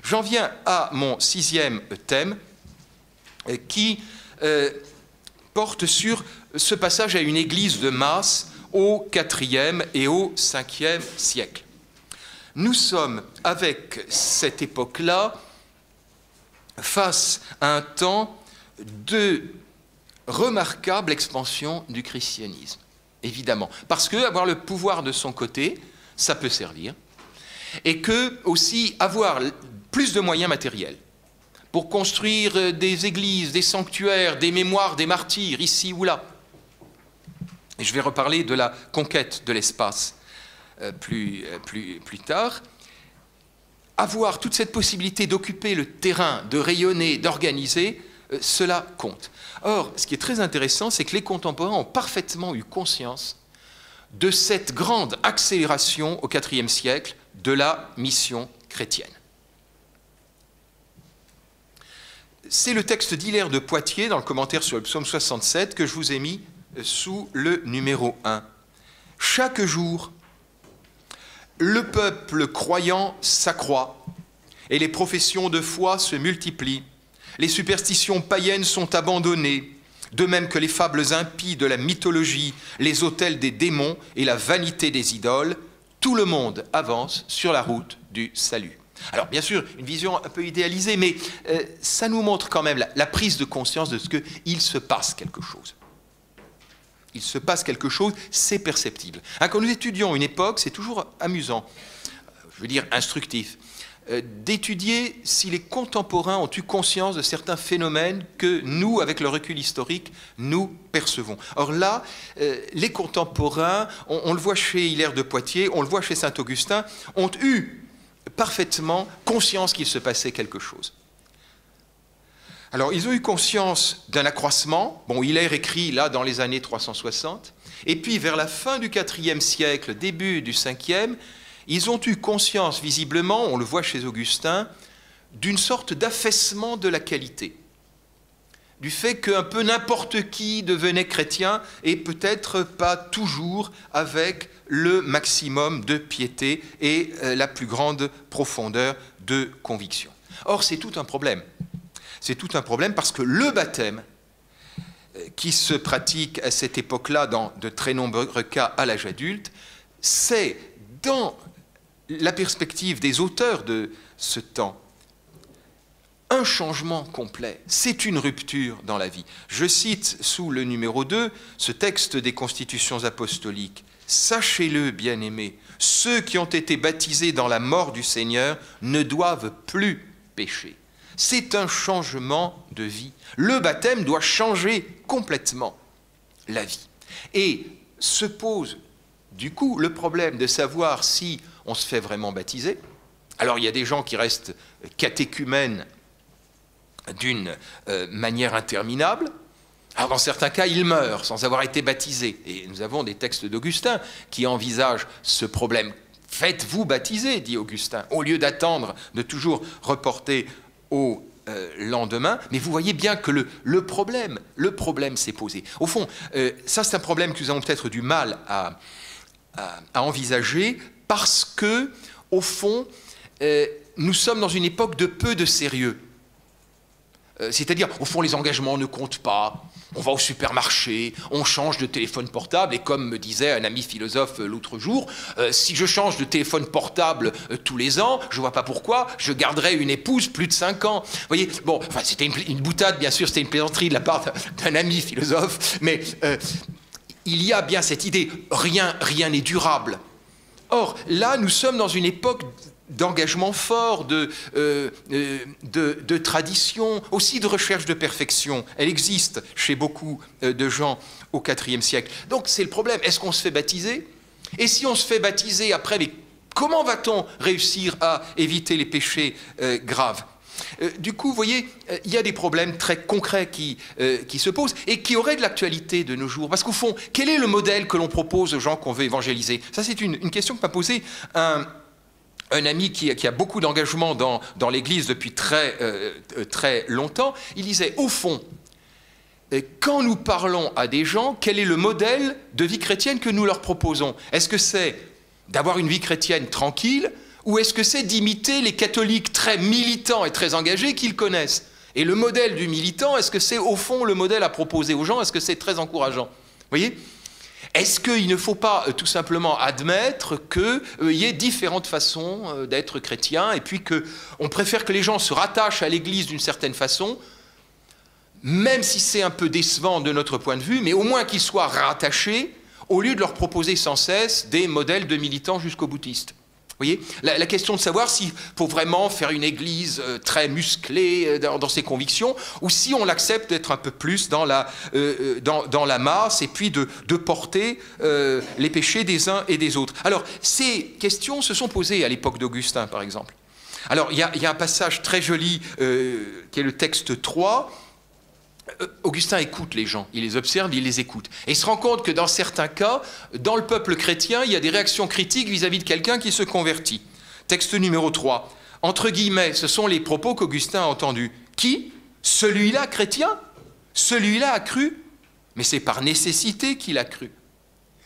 J'en viens à mon 6e thème qui porte sur ce passage à une église de masse au IVe et au Ve siècle. Nous sommes, avec cette époque-là, face à un temps de remarquable expansion du christianisme, évidemment. Parce que avoir le pouvoir de son côté, ça peut servir, et que aussi avoir plus de moyens matériels pour construire des églises, des sanctuaires, des mémoires des martyrs, ici ou là. Et je vais reparler de la conquête de l'espace plus tard. Avoir toute cette possibilité d'occuper le terrain, de rayonner, d'organiser, cela compte. Or, ce qui est très intéressant, c'est que les contemporains ont parfaitement eu conscience de cette grande accélération au IVe siècle de la mission chrétienne. C'est le texte d'Hilaire de Poitiers, dans le commentaire sur le psaume 67, que je vous ai mis sous le numéro 1. Chaque jour, le peuple croyant s'accroît et les professions de foi se multiplient. Les superstitions païennes sont abandonnées, de même que les fables impies de la mythologie, les autels des démons et la vanité des idoles. Tout le monde avance sur la route du salut. Alors bien sûr, une vision un peu idéalisée, mais ça nous montre quand même la prise de conscience de ce qu'il se passe quelque chose. Il se passe quelque chose, c'est perceptible. Quand nous étudions une époque, c'est toujours amusant, je veux dire instructif, d'étudier si les contemporains ont eu conscience de certains phénomènes que nous, avec le recul historique, nous percevons. Or là, les contemporains, on le voit chez Hilaire de Poitiers, on le voit chez Saint-Augustin, ont eu parfaitement conscience qu'il se passait quelque chose. Alors, ils ont eu conscience d'un accroissement. Bon, Hilaire écrit là dans les années 360. Et puis, vers la fin du IVe siècle, début du Ve, ils ont eu conscience, visiblement, on le voit chez Augustin, d'une sorte d'affaissement de la qualité. Du fait qu'un peu n'importe qui devenait chrétien et peut-être pas toujours avec le maximum de piété et la plus grande profondeur de conviction. Or, c'est tout un problème. C'est tout un problème parce que le baptême, qui se pratique à cette époque-là dans de très nombreux cas à l'âge adulte, c'est, dans la perspective des auteurs de ce temps, un changement complet, c'est une rupture dans la vie. Je cite sous le numéro 2 ce texte des Constitutions apostoliques. « Sachez-le, bien-aimés, ceux qui ont été baptisés dans la mort du Seigneur ne doivent plus pécher. » C'est un changement de vie. Le baptême doit changer complètement la vie. Et se pose du coup le problème de savoir si on se fait vraiment baptiser. Alors il y a des gens qui restent catéchumènes d'une manière interminable. Alors dans certains cas, ils meurent sans avoir été baptisés. Et nous avons des textes d'Augustin qui envisagent ce problème. « Faites-vous baptiser », dit Augustin, au lieu d'attendre, de toujours reporter au lendemain. Mais vous voyez bien que le problème s'est posé. Au fond, ça c'est un problème que nous avons peut-être du mal à envisager parce que, au fond, nous sommes dans une époque de peu de sérieux. C'est-à-dire, au fond, les engagements ne comptent pas. On va au supermarché, on change de téléphone portable, et comme me disait un ami philosophe l'autre jour, si je change de téléphone portable tous les ans, je ne vois pas pourquoi je garderais une épouse plus de 5 ans. Vous voyez, bon, enfin, c'était une boutade, bien sûr, c'était une plaisanterie de la part d'un ami philosophe, mais il y a bien cette idée, rien n'est durable. Or, là, nous sommes dans une époque d'engagement fort, de tradition, aussi de recherche de perfection. Elle existe chez beaucoup de gens au IVe siècle. Donc c'est le problème. Est-ce qu'on se fait baptiser? Et si on se fait baptiser après, mais comment va-t-on réussir à éviter les péchés graves? Du coup, vous voyez, il y a des problèmes très concrets qui se posent et qui auraient de l'actualité de nos jours. Parce qu'au fond, quel est le modèle que l'on propose aux gens qu'on veut évangéliser? Ça, c'est une question que m'a posée un ami qui a beaucoup d'engagement dans l'Église depuis très longtemps. Il disait, au fond, quand nous parlons à des gens, quel est le modèle de vie chrétienne que nous leur proposons? Est-ce que c'est d'avoir une vie chrétienne tranquille ou est-ce que c'est d'imiter les catholiques très militants et très engagés qu'ils connaissent? Et le modèle du militant, est-ce que c'est au fond le modèle à proposer aux gens? Est-ce que c'est très encourageant? Vous voyez? Est-ce qu'il ne faut pas tout simplement admettre qu'il y ait différentes façons d'être chrétien et puis qu'on préfère que les gens se rattachent à l'Église d'une certaine façon, même si c'est un peu décevant de notre point de vue, mais au moins qu'ils soient rattachés, au lieu de leur proposer sans cesse des modèles de militants jusqu'au boutiste. Vous voyez, la question de savoir s'il faut vraiment faire une église très musclée dans ses convictions, ou si on l'accepte d'être un peu plus dans la masse, et puis de porter les péchés des uns et des autres. Alors, ces questions se sont posées à l'époque d'Augustin, par exemple. Alors, il y a un passage très joli, qui est le texte 3, Augustin écoute les gens, il les observe, il les écoute. Et il se rend compte que dans certains cas, dans le peuple chrétien, il y a des réactions critiques vis-à-vis de quelqu'un qui se convertit. Texte numéro 3. Entre guillemets, ce sont les propos qu'Augustin a entendus. Qui? Celui-là chrétien? Celui-là a cru? Mais c'est par nécessité qu'il a cru.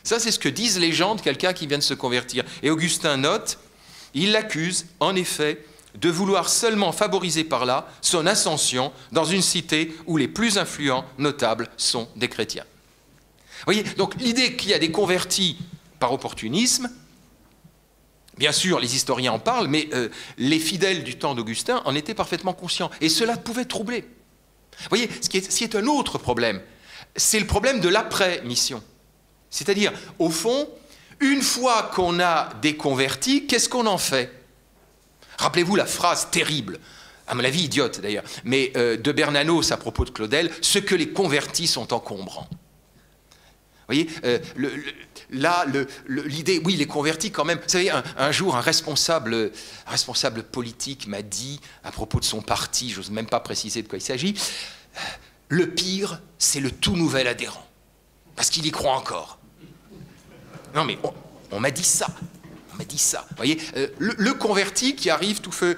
Ça, c'est ce que disent les gens de quelqu'un qui vient de se convertir. Et Augustin note, il l'accuse, en effet, de vouloir seulement favoriser par là son ascension dans une cité où les plus influents notables sont des chrétiens. Vous voyez, donc l'idée qu'il y a des convertis par opportunisme, bien sûr les historiens en parlent, mais les fidèles du temps d'Augustin en étaient parfaitement conscients, et cela pouvait troubler. Vous voyez, ce qui est un autre problème, c'est le problème de l'après-mission. C'est-à-dire, au fond, une fois qu'on a des convertis, qu'est-ce qu'on en fait? Rappelez-vous la phrase terrible, à mon avis idiote d'ailleurs, mais de Bernanos à propos de Claudel, « ce que les convertis sont encombrants ». Vous voyez, l'idée, oui, les convertis quand même. Vous savez, un jour, un responsable politique m'a dit, à propos de son parti, j'ose même pas préciser de quoi il s'agit, le pire, c'est le tout nouvel adhérent, parce qu'il y croit encore. Non mais, on m'a dit ça. On m'a dit ça. Vous voyez, le converti qui arrive tout feu,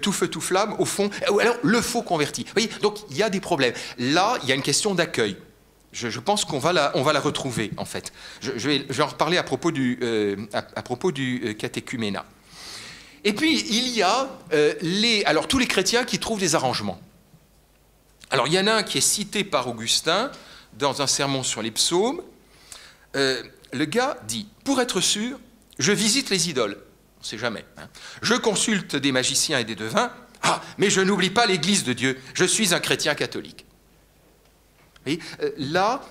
tout flamme, au fond, ou alors le faux converti. Vous voyez, donc il y a des problèmes. Là, il y a une question d'accueil. Je pense qu'on va la retrouver, en fait. Je vais en reparler à propos du catéchuménat. Et puis, il y a alors, tous les chrétiens qui trouvent des arrangements. Alors, il y en a un qui est cité par Augustin dans un sermon sur les psaumes. Le gars dit, pour être sûr, je visite les idoles, on ne sait jamais. Hein. Je consulte des magiciens et des devins. Ah, mais je n'oublie pas l'Église de Dieu. Je suis un chrétien catholique. Vous voyez, là,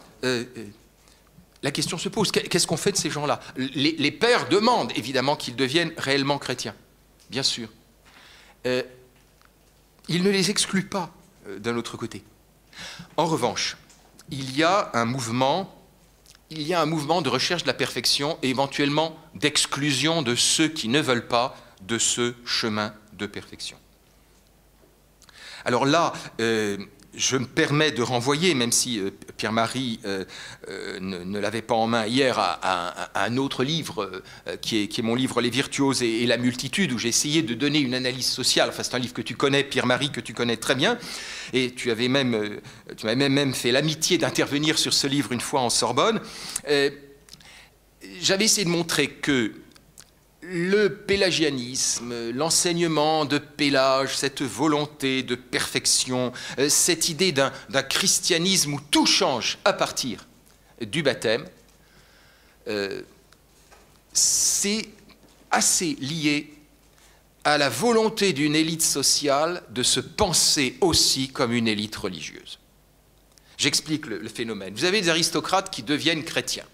la question se pose. Qu'est-ce qu'on fait de ces gens-là? Les pères demandent évidemment qu'ils deviennent réellement chrétiens, bien sûr. Ils ne les excluent pas d'un autre côté. En revanche, il y a un mouvement de recherche de la perfection et éventuellement d'exclusion de ceux qui ne veulent pas de ce chemin de perfection. Alors là, je me permets de renvoyer, même si Pierre-Marie ne l'avait pas en main hier, à un autre livre qui est mon livre « Les virtuoses et la multitude », où j'ai essayé de donner une analyse sociale. Enfin, c'est un livre que tu connais, Pierre-Marie, que tu connais très bien. Et tu m'avais même fait l'amitié d'intervenir sur ce livre une fois en Sorbonne. J'avais essayé de montrer que le pélagianisme, l'enseignement de Pélage, cette volonté de perfection, cette idée d'un christianisme où tout change à partir du baptême, c'est assez lié à la volonté d'une élite sociale de se penser aussi comme une élite religieuse. J'explique le phénomène. Vous avez des aristocrates qui deviennent chrétiens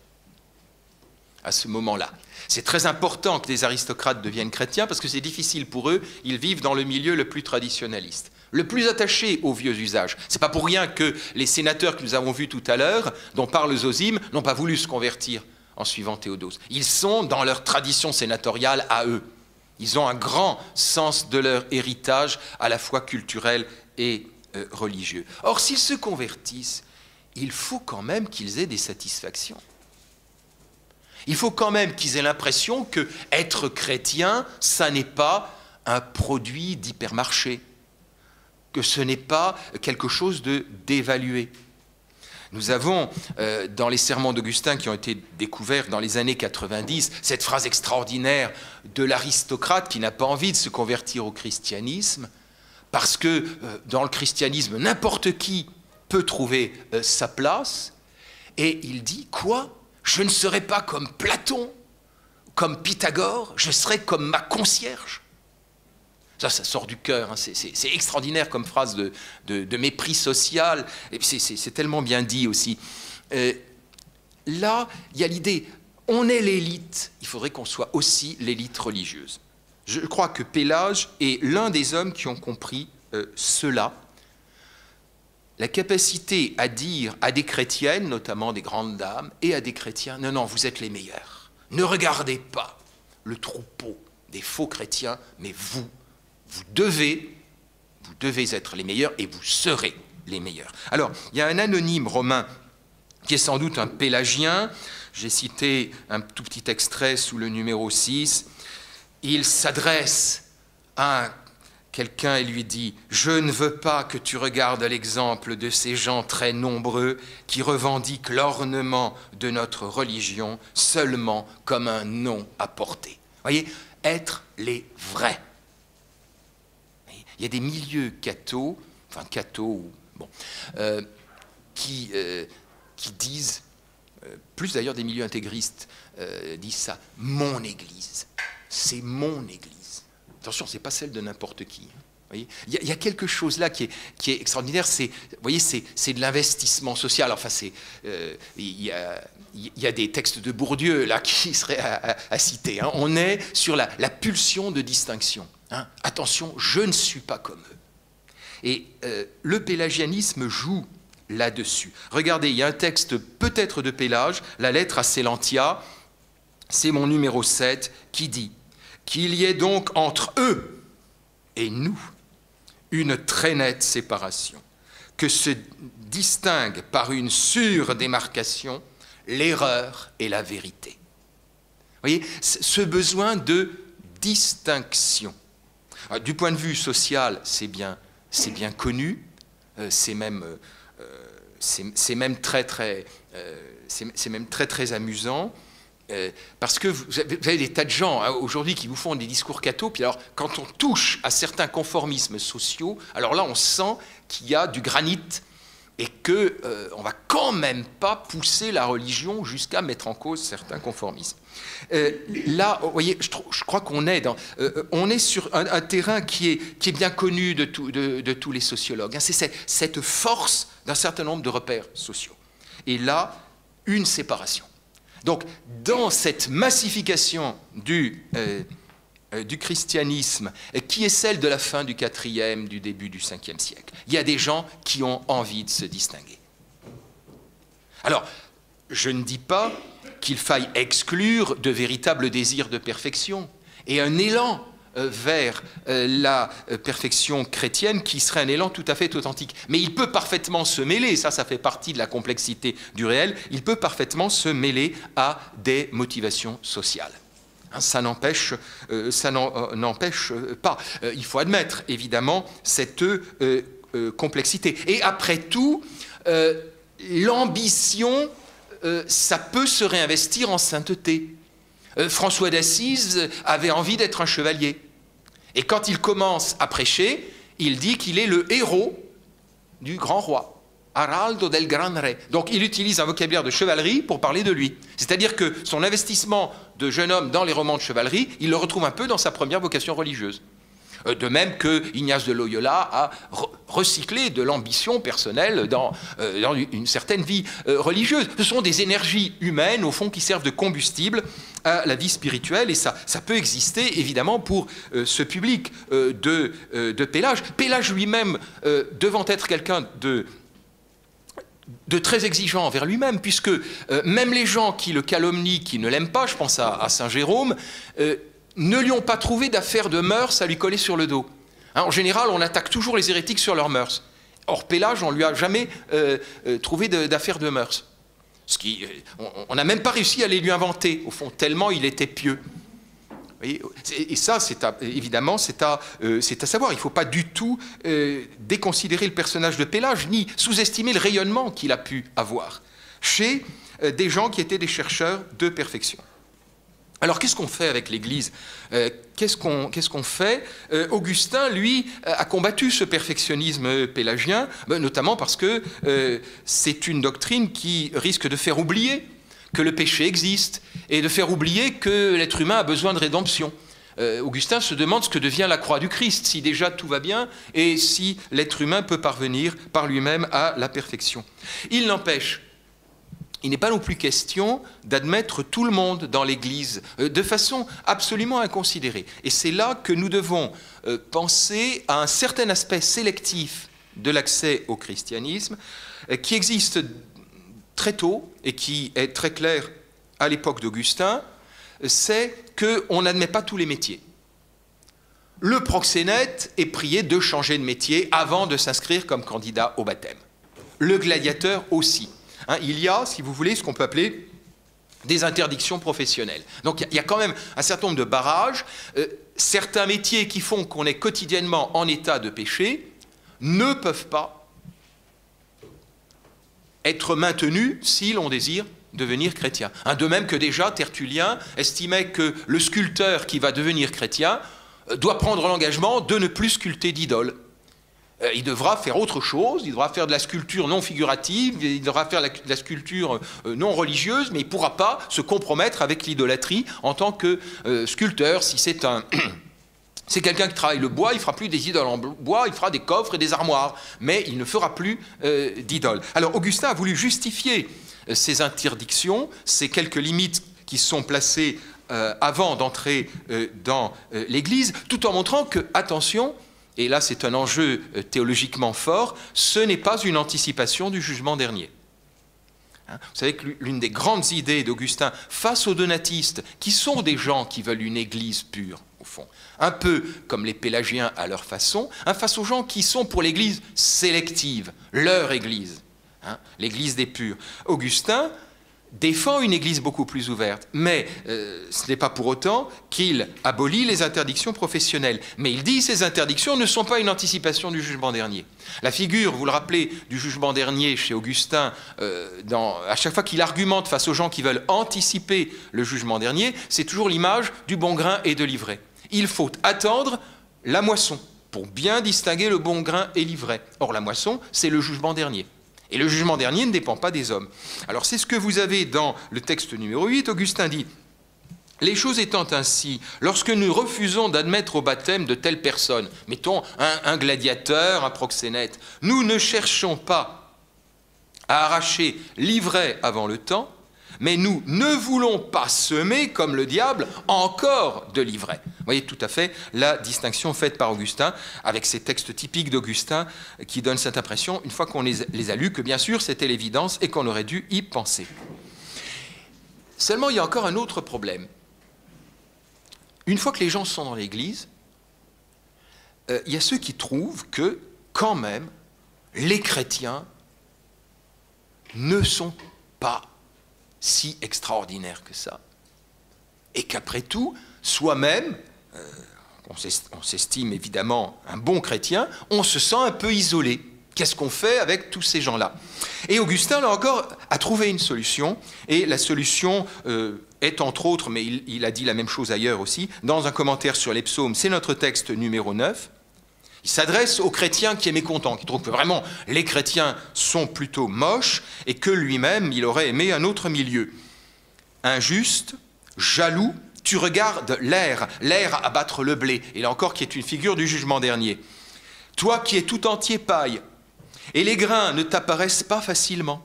à ce moment-là. C'est très important que des aristocrates deviennent chrétiens parce que c'est difficile pour eux, ils vivent dans le milieu le plus traditionnaliste, le plus attaché aux vieux usages. Ce n'est pas pour rien que les sénateurs que nous avons vus tout à l'heure, dont parle Zosime, n'ont pas voulu se convertir en suivant Théodose. Ils sont dans leur tradition sénatoriale à eux. Ils ont un grand sens de leur héritage, à la fois culturel et religieux. Or, s'ils se convertissent, il faut quand même qu'ils aient des satisfactions. Il faut quand même qu'ils aient l'impression que être chrétien, ça n'est pas un produit d'hypermarché, que ce n'est pas quelque chose de dévalué. Nous avons, dans les sermons d'Augustin qui ont été découverts dans les années 90, cette phrase extraordinaire de l'aristocrate qui n'a pas envie de se convertir au christianisme, parce que dans le christianisme, n'importe qui peut trouver sa place. Et il dit, quoi? Je ne serai pas comme Platon, comme Pythagore, je serai comme ma concierge. Ça sort du cœur, hein. C'est extraordinaire comme phrase de mépris social, et c'est tellement bien dit aussi. Là, il y a l'idée, on est l'élite, il faudrait qu'on soit aussi l'élite religieuse. Je crois que Pélage est l'un des hommes qui ont compris cela, la capacité à dire à des chrétiennes, notamment des grandes dames, et à des chrétiens, non, non, vous êtes les meilleurs. Ne regardez pas le troupeau des faux chrétiens, mais vous devez être les meilleurs et vous serez les meilleurs. Alors, il y a un anonyme romain qui est sans doute un pélagien. J'ai cité un tout petit extrait sous le numéro 6. Il s'adresse à quelqu'un et lui dit « Je ne veux pas que tu regardes l'exemple de ces gens très nombreux qui revendiquent l'ornement de notre religion seulement comme un nom à porter. » Vous voyez, être les vrais. Il y a des milieux cathos, qui disent, plus d'ailleurs des milieux intégristes, disent ça, mon Église, c'est mon Église. Attention, ce n'est pas celle de n'importe qui. Vous voyez, il y a quelque chose là qui est extraordinaire, vous voyez, c'est de l'investissement social. Enfin, il y a des textes de Bourdieu là qui seraient à citer. Hein. On est sur la pulsion de distinction. Hein. Attention, je ne suis pas comme eux. Et le pélagianisme joue là-dessus. Regardez, il y a un texte peut-être de Pélage, la lettre à Sélentia, c'est mon numéro 7, qui dit qu'il y ait donc entre eux et nous une très nette séparation, que se distingue par une sûre démarcation l'erreur et la vérité. Vous voyez, ce besoin de distinction. Alors, du point de vue social, c'est bien connu, c'est même très amusant. Parce que vous avez des tas de gens hein, aujourd'hui qui vous font des discours cathos, puis alors quand on touche à certains conformismes sociaux, alors là on sent qu'il y a du granit et qu'on ne va quand même pas pousser la religion jusqu'à mettre en cause certains conformismes. Là, vous voyez, je crois qu'on est sur un terrain qui est bien connu de tous les sociologues. Hein. C'est cette force d'un certain nombre de repères sociaux. Et là, une séparation. Donc, dans cette massification du christianisme, qui est celle de la fin du IVe, du début du Ve siècle, il y a des gens qui ont envie de se distinguer. Alors, je ne dis pas qu'il faille exclure de véritables désirs de perfection et un élan vers la perfection chrétienne qui serait un élan tout à fait authentique. Mais il peut parfaitement se mêler, ça fait partie de la complexité du réel, il peut parfaitement se mêler à des motivations sociales. Ça n'empêche pas. Il faut admettre, évidemment, cette complexité. Et après tout, l'ambition, ça peut se réinvestir en sainteté. François d'Assise avait envie d'être un chevalier. Et quand il commence à prêcher, il dit qu'il est le héros du grand roi, Araldo del Gran Re. Donc il utilise un vocabulaire de chevalerie pour parler de lui. C'est-à-dire que son investissement de jeune homme dans les romans de chevalerie, il le retrouve un peu dans sa première vocation religieuse. De même que Ignace de Loyola a recyclé de l'ambition personnelle dans une certaine vie religieuse. Ce sont des énergies humaines, au fond, qui servent de combustible à la vie spirituelle, et ça peut exister, évidemment, pour ce public de Pélage. Pélage lui-même, devant être quelqu'un de très exigeant envers lui-même, puisque même les gens qui le calomnient, qui ne l'aiment pas, je pense à Saint Jérôme, ne lui ont pas trouvé d'affaires de mœurs à lui coller sur le dos. Hein, en général, on attaque toujours les hérétiques sur leurs mœurs. Or, Pélage, on ne lui a jamais trouvé d'affaires de mœurs. On n'a même pas réussi à les lui inventer, au fond, tellement il était pieux. Voyez, et ça, évidemment, c'est à savoir. Il ne faut pas du tout déconsidérer le personnage de Pélage, ni sous-estimer le rayonnement qu'il a pu avoir chez des gens qui étaient des chercheurs de perfection. Alors, qu'est-ce qu'on fait avec l'Église? Qu'est-ce qu'on fait? Augustin, lui, a combattu ce perfectionnisme pélagien, notamment parce que c'est une doctrine qui risque de faire oublier que le péché existe et de faire oublier que l'être humain a besoin de rédemption. Augustin se demande ce que devient la croix du Christ, si déjà tout va bien et si l'être humain peut parvenir par lui-même à la perfection. Il n'empêche, il n'est pas non plus question d'admettre tout le monde dans l'Église de façon absolument inconsidérée. Et c'est là que nous devons penser à un certain aspect sélectif de l'accès au christianisme qui existe très tôt et qui est très clair à l'époque d'Augustin, c'est qu'on n'admet pas tous les métiers. Le proxénète est prié de changer de métier avant de s'inscrire comme candidat au baptême. Le gladiateur aussi. Il y a, si vous voulez, ce qu'on peut appeler des interdictions professionnelles. Donc il y a quand même un certain nombre de barrages. Certains métiers qui font qu'on est quotidiennement en état de péché ne peuvent pas être maintenus si l'on désire devenir chrétien. De même que déjà Tertullien estimait que le sculpteur qui va devenir chrétien doit prendre l'engagement de ne plus sculpter d'idoles. Il devra faire autre chose, il devra faire de la sculpture non figurative, il devra faire de la sculpture non religieuse, mais il ne pourra pas se compromettre avec l'idolâtrie en tant que sculpteur. Si c'est c'est quelqu'un qui travaille le bois, il ne fera plus des idoles en bois, il fera des coffres et des armoires, mais il ne fera plus d'idoles. Alors Augustin a voulu justifier ces interdictions, ces quelques limites qui sont placées avant d'entrer dans l'Église, tout en montrant que, attention, et là c'est un enjeu théologiquement fort, ce n'est pas une anticipation du jugement dernier. Vous savez que l'une des grandes idées d'Augustin face aux donatistes, qui sont des gens qui veulent une église pure, au fond, un peu comme les pélagiens à leur façon, face aux gens qui sont pour l'église sélective, leur église, l'église des purs. Augustin défend une église beaucoup plus ouverte, mais ce n'est pas pour autant qu'il abolit les interdictions professionnelles. Mais il dit que ces interdictions ne sont pas une anticipation du jugement dernier. La figure, vous le rappelez, du jugement dernier chez Augustin, à chaque fois qu'il argumente face aux gens qui veulent anticiper le jugement dernier, c'est toujours l'image du bon grain et de l'ivraie. Il faut attendre la moisson pour bien distinguer le bon grain et l'ivraie. Or, la moisson, c'est le jugement dernier. Et le jugement dernier ne dépend pas des hommes. Alors c'est ce que vous avez dans le texte numéro 8. Augustin dit « Les choses étant ainsi, lorsque nous refusons d'admettre au baptême de telles personnes, mettons un gladiateur, un proxénète, nous ne cherchons pas à arracher l'ivraie avant le temps, mais nous ne voulons pas semer, comme le diable, encore de l'ivraie. » Vous voyez tout à fait la distinction faite par Augustin, avec ces textes typiques d'Augustin qui donnent cette impression, une fois qu'on les a lus, que bien sûr c'était l'évidence et qu'on aurait dû y penser. Seulement, il y a encore un autre problème. Une fois que les gens sont dans l'Église, il y a ceux qui trouvent que, quand même, les chrétiens ne sont pas si extraordinaire que ça. Et qu'après tout, soi-même, on s'estime évidemment un bon chrétien, on se sent un peu isolé. Qu'est-ce qu'on fait avec tous ces gens-là? Et Augustin, là encore, a trouvé une solution, et la solution est entre autres, mais il a dit la même chose ailleurs aussi, dans un commentaire sur les psaumes, c'est notre texte numéro 9, il s'adresse aux chrétiens qui est mécontent, qui trouve que vraiment les chrétiens sont plutôt moches et que lui-même, il aurait aimé un autre milieu. Injuste, jaloux, tu regardes l'air abattre le blé, et là encore qui est une figure du jugement dernier. Toi qui es tout entier paille, et les grains ne t'apparaissent pas facilement.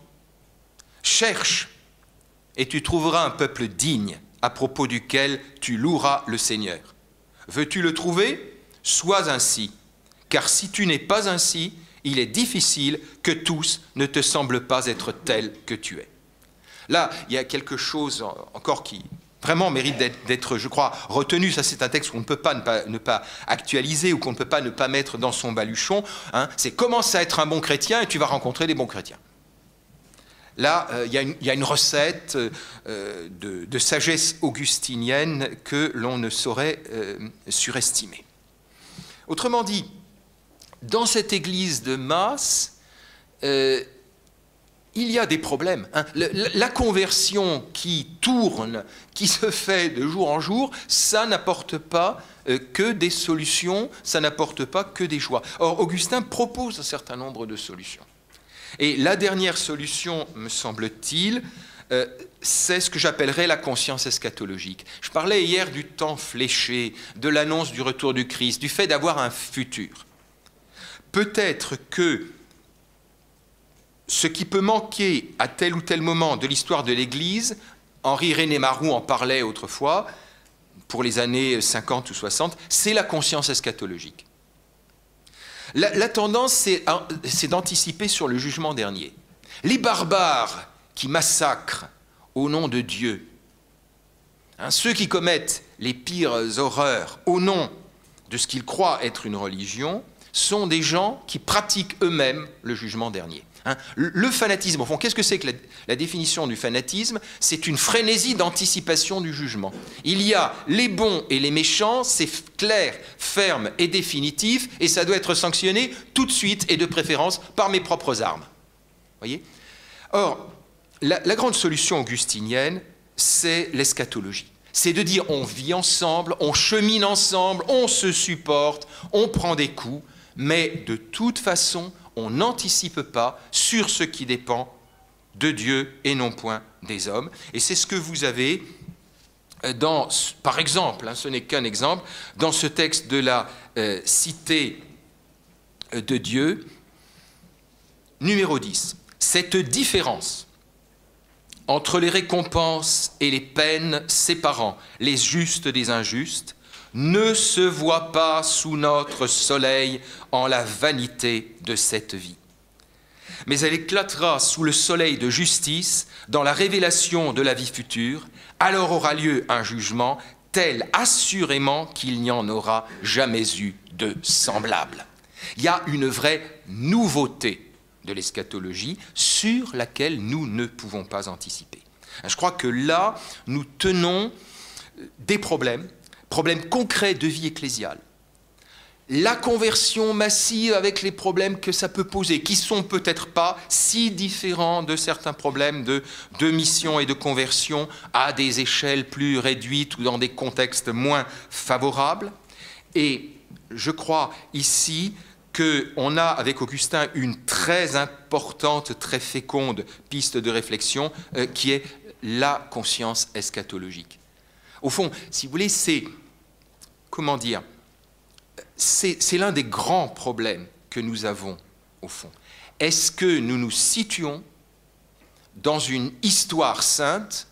Cherche, et tu trouveras un peuple digne, à propos duquel tu loueras le Seigneur. Veux-tu le trouver? Sois ainsi. Car si tu n'es pas ainsi, il est difficile que tous ne te semblent pas être tels que tu es. Là, il y a quelque chose encore qui vraiment mérite d'être, je crois, retenu. Ça, c'est un texte qu'on ne peut pas ne pas actualiser ou qu'on ne peut pas ne pas mettre dans son baluchon. C'est commence à être un bon chrétien et tu vas rencontrer des bons chrétiens. Là, il y a une recette de sagesse augustinienne que l'on ne saurait surestimer. Autrement dit, dans cette église de Masse, il y a des problèmes. Hein. La conversion qui tourne, qui se fait de jour en jour, ça n'apporte pas que des solutions, ça n'apporte pas que des joies. Or, Augustin propose un certain nombre de solutions. Et la dernière solution, me semble-t-il, c'est ce que j'appellerais la conscience eschatologique. Je parlais hier du temps fléché, de l'annonce du retour du Christ, du fait d'avoir un futur. Peut-être que ce qui peut manquer à tel ou tel moment de l'histoire de l'Église, Henri René Maroux en parlait autrefois, pour les années 50 ou 60, c'est la conscience eschatologique. La tendance, c'est d'anticiper sur le jugement dernier. Les barbares qui massacrent au nom de Dieu, hein, ceux qui commettent les pires horreurs au nom de ce qu'ils croient être une religion, sont des gens qui pratiquent eux-mêmes le jugement dernier. Hein. Le fanatisme, au fond, qu'est-ce que c'est que la définition du fanatisme? C'est une frénésie d'anticipation du jugement. Il y a les bons et les méchants, c'est clair, ferme et définitif, et ça doit être sanctionné tout de suite et de préférence par mes propres armes. Voyez? Or, la grande solution augustinienne, c'est l'eschatologie. C'est de dire on vit ensemble, on chemine ensemble, on se supporte, on prend des coups, mais de toute façon, on n'anticipe pas sur ce qui dépend de Dieu et non point des hommes. Et c'est ce que vous avez par exemple, hein, ce n'est qu'un exemple, dans ce texte de la Cité de Dieu, numéro 10. Cette différence entre les récompenses et les peines séparant les justes des injustes ne se voit pas sous notre soleil en la vanité de cette vie. Mais elle éclatera sous le soleil de justice dans la révélation de la vie future. Alors aura lieu un jugement tel assurément qu'il n'y en aura jamais eu de semblable. Il y a une vraie nouveauté de l'eschatologie sur laquelle nous ne pouvons pas anticiper. Je crois que là, nous tenons des problèmes concrets de vie ecclésiale. La conversion massive avec les problèmes que ça peut poser, qui sont peut-être pas si différents de certains problèmes de mission et de conversion à des échelles plus réduites ou dans des contextes moins favorables. Et je crois ici qu'on a avec Augustin une très importante, très féconde piste de réflexion qui est la conscience eschatologique. Au fond, si vous voulez, c'est l'un des grands problèmes que nous avons, au fond. Est-ce que nous nous situons dans une histoire sainte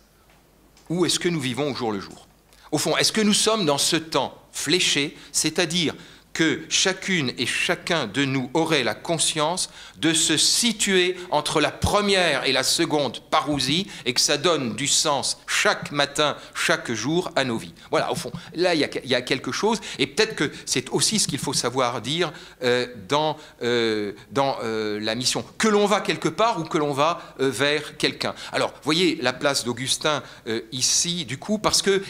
ou est-ce que nous vivons au jour le jour? Au fond, est-ce que nous sommes dans ce temps fléché, c'est-à-dire que chacune et chacun de nous aurait la conscience de se situer entre la première et la seconde parousie et que ça donne du sens chaque matin, chaque jour à nos vies. Voilà, au fond, là, il y a quelque chose, et peut-être que c'est aussi ce qu'il faut savoir dire dans la mission, que l'on va quelque part ou que l'on va vers quelqu'un. Alors, voyez la place d'Augustin ici, du coup, parce que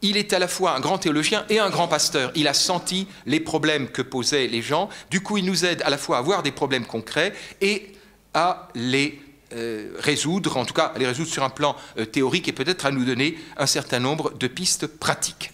il est à la fois un grand théologien et un grand pasteur. Il a senti les problèmes que posaient les gens. Du coup, il nous aide à la fois à voir des problèmes concrets et à les résoudre, en tout cas à les résoudre sur un plan théorique et peut-être à nous donner un certain nombre de pistes pratiques.